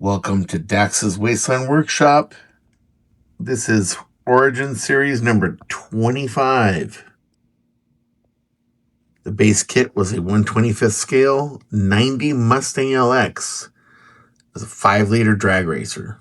Welcome to Dax's Wasteland Workshop. This is Origin Series number 25. The base kit was a 1/25th scale 90 Mustang LX. It was a 5-liter drag racer.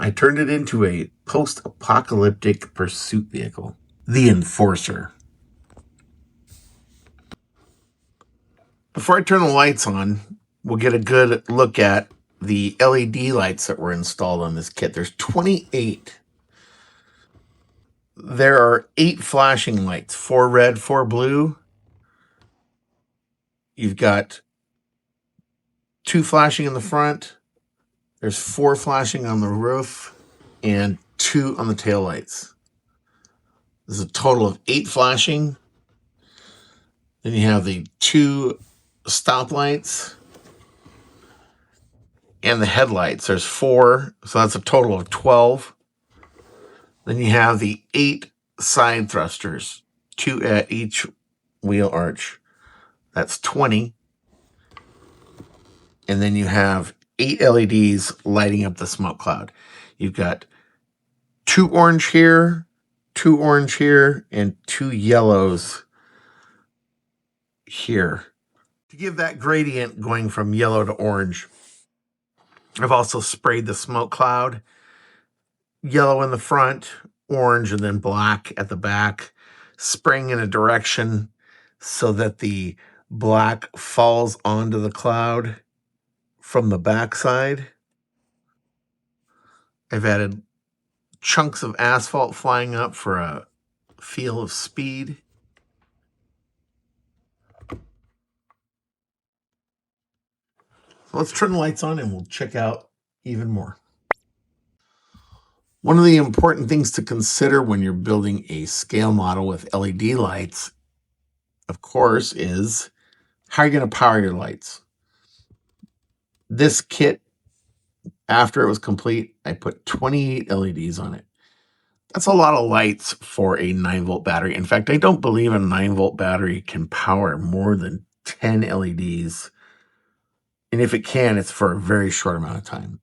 I turned it into a post-apocalyptic pursuit vehicle, the Enforcer. Before I turn the lights on, we'll get a good look at the LED lights that were installed on this kit. There's 28. There are 8 flashing lights, 4 red, 4 blue. You've got 2 flashing in the front. There's 4 flashing on the roof and 2 on the taillights. There's a total of 8 flashing. Then you have the 2 stoplights and the headlights. There's 4, so that's a total of 12. Then you have the 8 side thrusters, 2 at each wheel arch. That's 20. And then you have 8 LEDs lighting up the smoke cloud. You've got 2 orange here, 2 orange here, and 2 yellows here. To give that gradient going from yellow to orange, I've also sprayed the smoke cloud, yellow in the front, orange, and then black at the back, spraying in a direction so that the black falls onto the cloud from the backside. I've added chunks of asphalt flying up for a feel of speed. So let's turn the lights on and we'll check out even more. One of the important things to consider when you're building a scale model with LED lights, of course, is how you're going to power your lights. This kit, after it was complete, I put 28 LEDs on it. That's a lot of lights for a 9-volt battery. In fact, I don't believe a 9-volt battery can power more than 10 LEDs. And if it can, it's for a very short amount of time.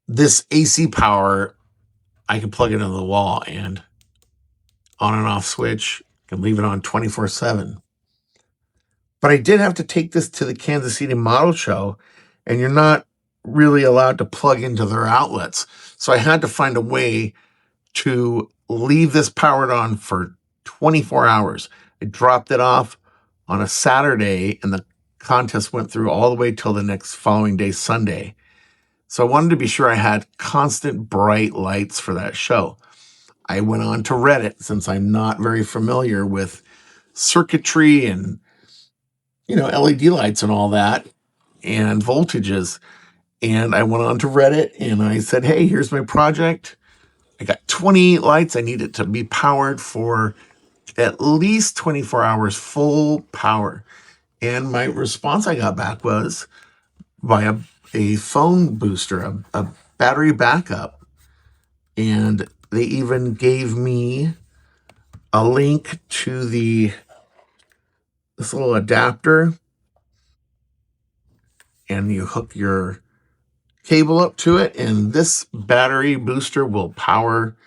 This AC power, I can plug it into the wall and on and off switch, can leave it on 24/7. But I did have to take this to the Kansas City Model Show, and you're not really allowed to plug into their outlets. So I had to find a way to leave this powered on for 24 hours. I dropped it off on a Saturday, and the contest went through all the way till the next following day, Sunday. So I wanted to be sure I had constant bright lights for that show. I went on to Reddit, since I'm not very familiar with circuitry and LED lights and all that and voltages. And I went on to Reddit and I said, hey, here's my project. I got 28 lights. I need it to be powered for at least 24 hours full power. And my response I got back was by a phone booster, a battery backup. And they even gave me a link to this little adapter. And you hook your cable up to it, and this battery booster will power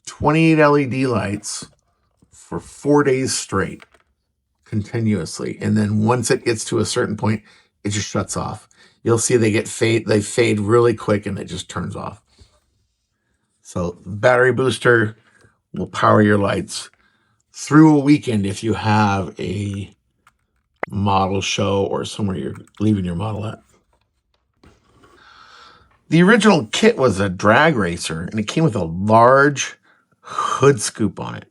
28 LED lights for 4 days straight, continuously. And then once it gets to a certain point, it just shuts off. You'll see they fade really quick and it just turns off. So battery booster will power your lights through a weekend if you have a model show or somewhere you're leaving your model at. The original kit was a drag racer, and it came with a large hood scoop on it.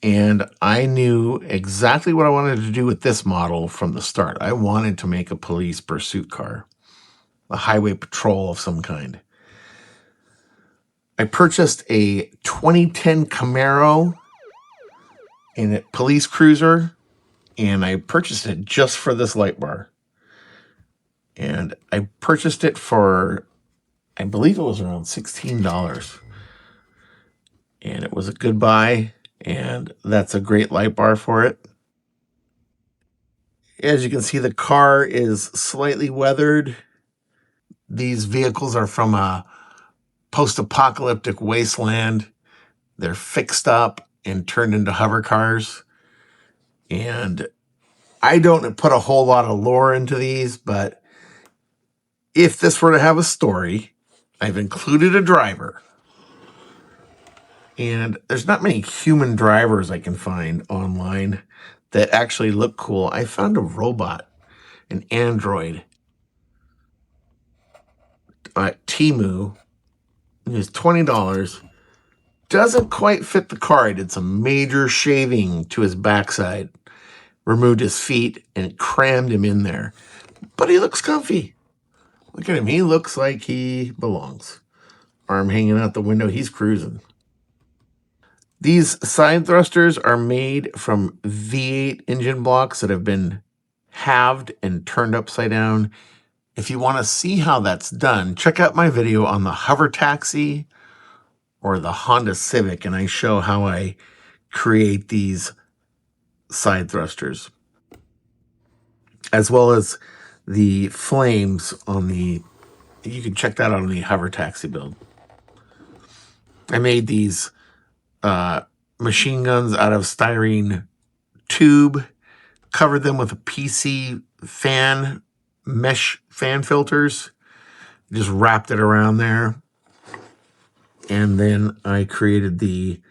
And I knew exactly what I wanted to do with this model from the start. I wanted to make a police pursuit car, a highway patrol of some kind. I purchased a 2010 Camaro in a police cruiser, and I purchased it just for this light bar. And I purchased it for, I believe it was around $16. And it was a good buy, and that's a great light bar for it. As you can see, the car is slightly weathered. These vehicles are from a post-apocalyptic wasteland. They're fixed up and turned into hover cars. And I don't put a whole lot of lore into these, but if this were to have a story, I've included a driver. And there's not many human drivers I can find online that actually look cool. I found a robot, an android, at Temu. It was $20. Doesn't quite fit the car. I did some major shaving to his backside, removed his feet, and crammed him in there. But he looks comfy. Look at him. He looks like he belongs. Arm hanging out the window. He's cruising. These side thrusters are made from V8 engine blocks that have been halved and turned upside down. If you want to see how that's done, check out my video on the hover taxi or the Honda Civic, and I show how I create these side thrusters, as well as the flames on the, you can check that out on the hover taxi build. I made these machine guns out of styrene tube, covered them with a PC fan, mesh fan filters, just wrapped it around there. And then I created the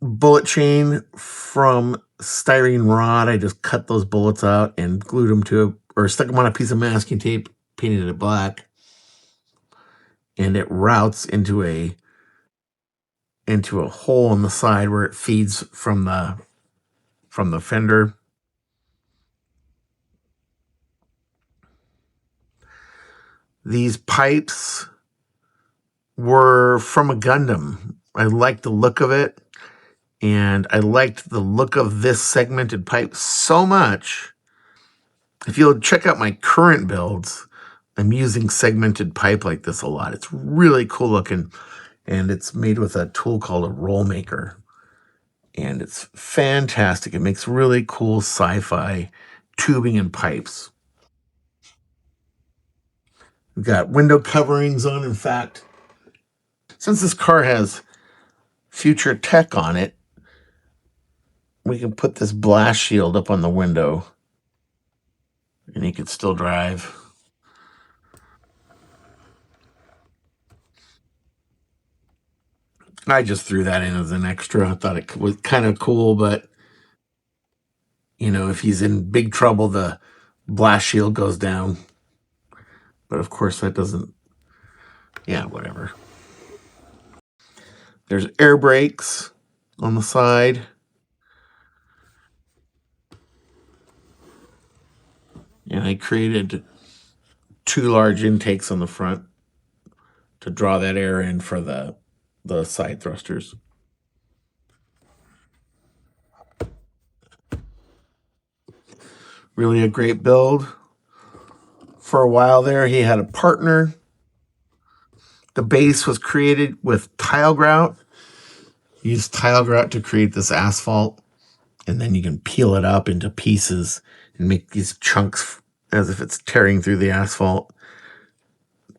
bullet chain from styrene rod. I just cut those bullets out and glued them or stuck them on a piece of masking tape, painted it black, and it routes into a hole in the side where it feeds from the fender. These pipes were from a Gundam. I liked the look of it, and I liked the look of this segmented pipe so much. If you'll check out my current builds, I'm using segmented pipe like this a lot. It's really cool looking, and it's made with a tool called a roll maker. And it's fantastic. It makes really cool sci-fi tubing and pipes. We've got window coverings on. In fact, since this car has future tech on it, we can put this blast shield up on the window and he could still drive. I just threw that in as an extra. I thought it was kind of cool, but you know, if he's in big trouble, the blast shield goes down. But of course that doesn't, yeah, whatever. There's air brakes on the side. And I created 2 large intakes on the front to draw that air in for the side thrusters. Really a great build. For a while there, he had a partner. The base was created with tile grout. Use tile grout to create this asphalt, and then you can peel it up into pieces and make these chunks as if it's tearing through the asphalt.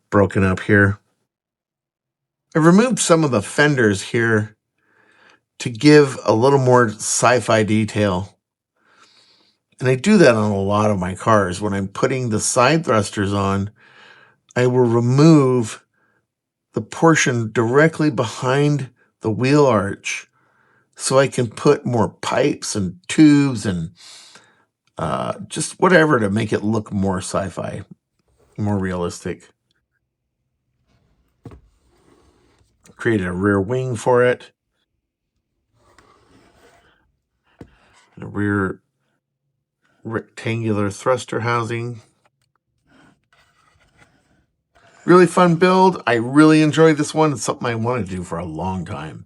Broken up here. I removed some of the fenders here to give a little more sci-fi detail. And I do that on a lot of my cars. When I'm putting the side thrusters on, I will remove the portion directly behind the wheel arch so I can put more pipes and tubes and just whatever to make it look more sci-fi, more realistic. Created a rear wing for it. A rear rectangular thruster housing. Really fun build. I really enjoyed this one. It's something I wanted to do for a long time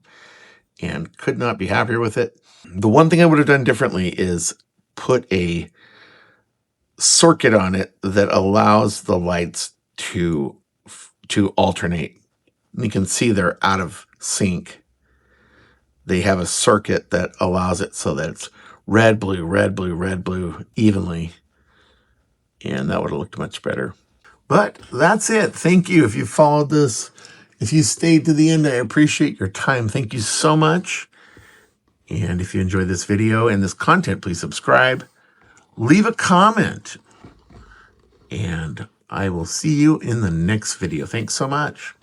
and could not be happier with it. The one thing I would have done differently is put a circuit on it that allows the lights to alternate. You can see they're out of sync. They have a circuit that allows it so that it's red, blue, red, blue, red, blue evenly. And that would have looked much better. But that's it. Thank you. If you followed this, if you stayed to the end, I appreciate your time. Thank you so much. And if you enjoyed this video and this content, please subscribe, leave a comment, and I will see you in the next video. Thanks so much.